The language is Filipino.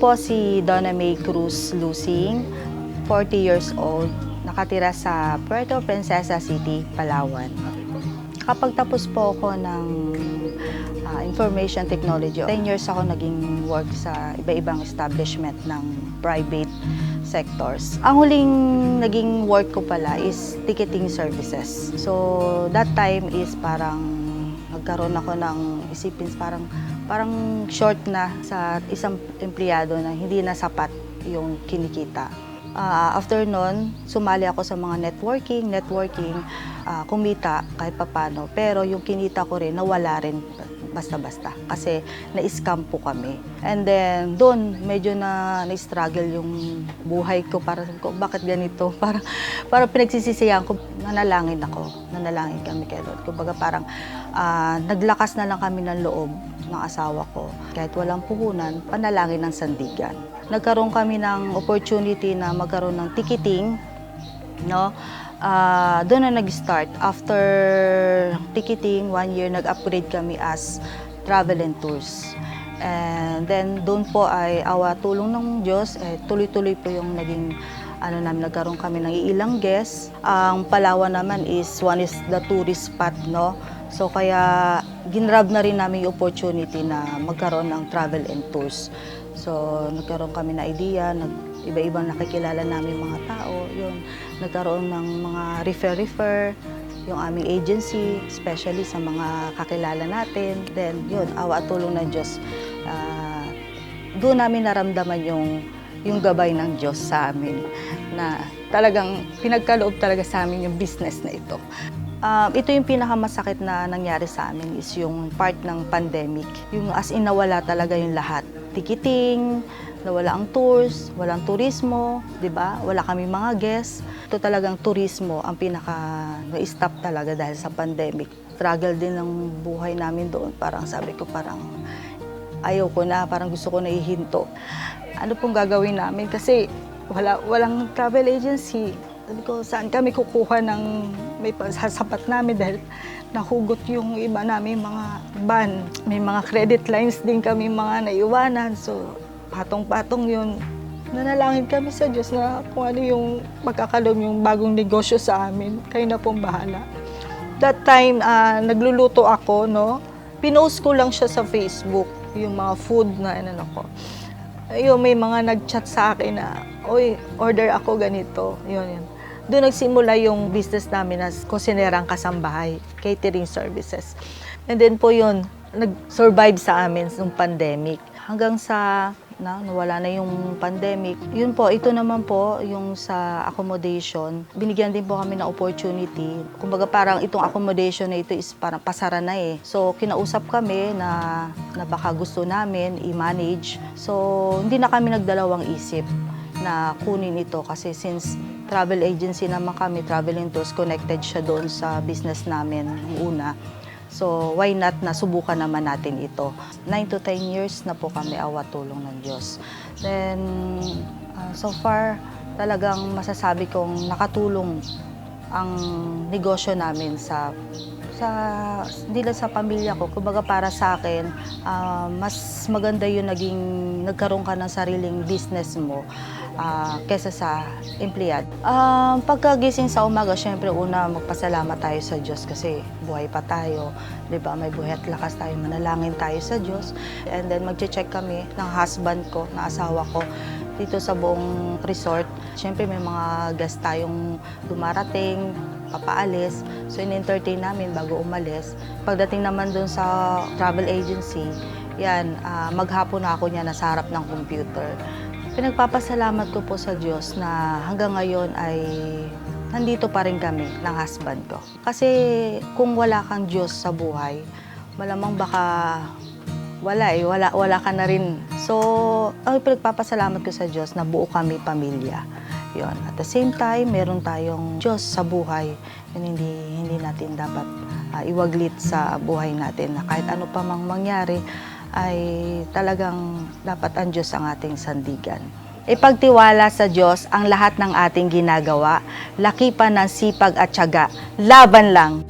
po si Donna May Cruz Lusing, 40 years old, nakatira sa Puerto Princesa City, Palawan. Kapag tapos po ako ng information technology, 10 years ako naging work sa iba-ibang establishment ng private sectors. Ang huling naging work ko pala is ticketing services. So that time is parang nagkaroon ako ng isipin, parang short na sa isang empleyado na hindi na sapat yung kinikita. After nun, sumali ako sa mga networking, kumita kahit papano. Pero yung kinita ko rin, nawala rin basta-basta kasi na-scam po kami. And then, doon medyo na-struggle yung buhay ko. Parang, bakit ganito? Parang pinagsisisihan ko, nanalangin kami kay Lord. Kumbaga parang naglakas na lang kami ng loob ng asawa ko. Kahit walang puhunan, panalangin ng sandigan. Nagkaroon kami ng opportunity na magkaroon ng ticketing, no? Doon na nag-start. After ticketing, 1 year, nag-upgrade kami as travel and tours. And then doon po ay awa tulong ng Diyos, tuloy-tuloy po yung naging nagkaroon kami ng ilang guests. Ang Palawan naman is one is the tourist spot, no? So kaya ginrab na rin namin yung opportunity na magkaroon ng travel and tours. So nagkaroon kami na idea, iba-ibang nakikilala namin mga tao, yun. Nagkaroon ng mga refer, yung aming agency, especially sa mga kakilala natin. Then yun, awa at tulong ng Diyos. Doon namin naramdaman yung gabay ng Diyos sa amin na talagang pinagkaloob talaga sa amin yung business na ito. Ito yung pinakamasakit na nangyari sa amin is yung part ng pandemic. Yung as in nawala talaga yung lahat. Ticketing, nawala ang tours, walang turismo, di ba? Wala kami mga guests. Ito talagang turismo ang na-stop talaga dahil sa pandemic. Struggle din ng buhay namin doon. Parang sabi ko, parang ayaw ko na, parang gusto ko na ihinto. Ano pong gagawin namin? Kasi walang travel agency. Sabi ko, saan kami kukuha ng may sasapat namin dahil nahugot yung iba namin mga ban. May mga credit lines din kami mga naiwanan. So, patong-patong yun. Nanalangin kami sa Diyos na kung ano yung magkakalom yung bagong negosyo sa amin. Kayo na pong bahala. That time, nagluluto ako, no? Pinost ko lang siya sa Facebook, yung mga food na ko. Ayun, may mga nag-chat sa akin na, oy, order ako ganito. Yun. Doon nagsimula yung business namin as kusinerang kasambahay, catering services. And then po yun, nag-survive sa amin yung pandemic. Hanggang sa nawala na yung pandemic. Yun po, ito naman po, yung sa accommodation, binigyan din po kami ng opportunity. Kumbaga parang itong accommodation na ito is parang pasara na eh. So, kinausap kami na baka gusto namin i-manage. So, hindi na kami nagdalawang isip na kunin ito kasi since travel agency naman kami, traveling tours, connected siya doon sa business namin una. So, why not na subukan naman natin ito. 9 to 10 years na po kami awa tulong ng Diyos. Then, so far, talagang masasabi kong nakatulong ang negosyo namin hindi lang sa pamilya ko. Kumbaga para sa akin, mas maganda yung nagkaroon ka ng sariling business mo kesa sa empleyado. Pagkagising sa umaga, syempre una magpasalamat tayo sa Diyos kasi buhay pa tayo, 'di ba? May buhay at lakas tayo, manalangin tayo sa Diyos. And then magche-check kami ng husband ko, ng asawa ko dito sa buong resort. Syempre may mga guest tayong dumarating, papaalis. So in-entertain namin bago umalis. Pagdating naman dun sa travel agency, yan, maghapon na ako niya nasa harap ng computer. Pinagpapasalamat ko po sa Diyos na hanggang ngayon ay nandito pa rin kami ng husband ko. Kasi kung wala kang Diyos sa buhay, malamang baka wala ka na rin. So, ang pinagpapasalamat ko sa Diyos na buo kami pamilya. Yun. At the same time, meron tayong Diyos sa buhay. Yun, hindi natin dapat iwaglit sa buhay natin na kahit ano pa mang mangyari, ay talagang dapat ang Diyos ang ating sandigan. Ipagtiwala sa Diyos ang lahat ng ating ginagawa, lakipan ng sipag at tiyaga, laban lang!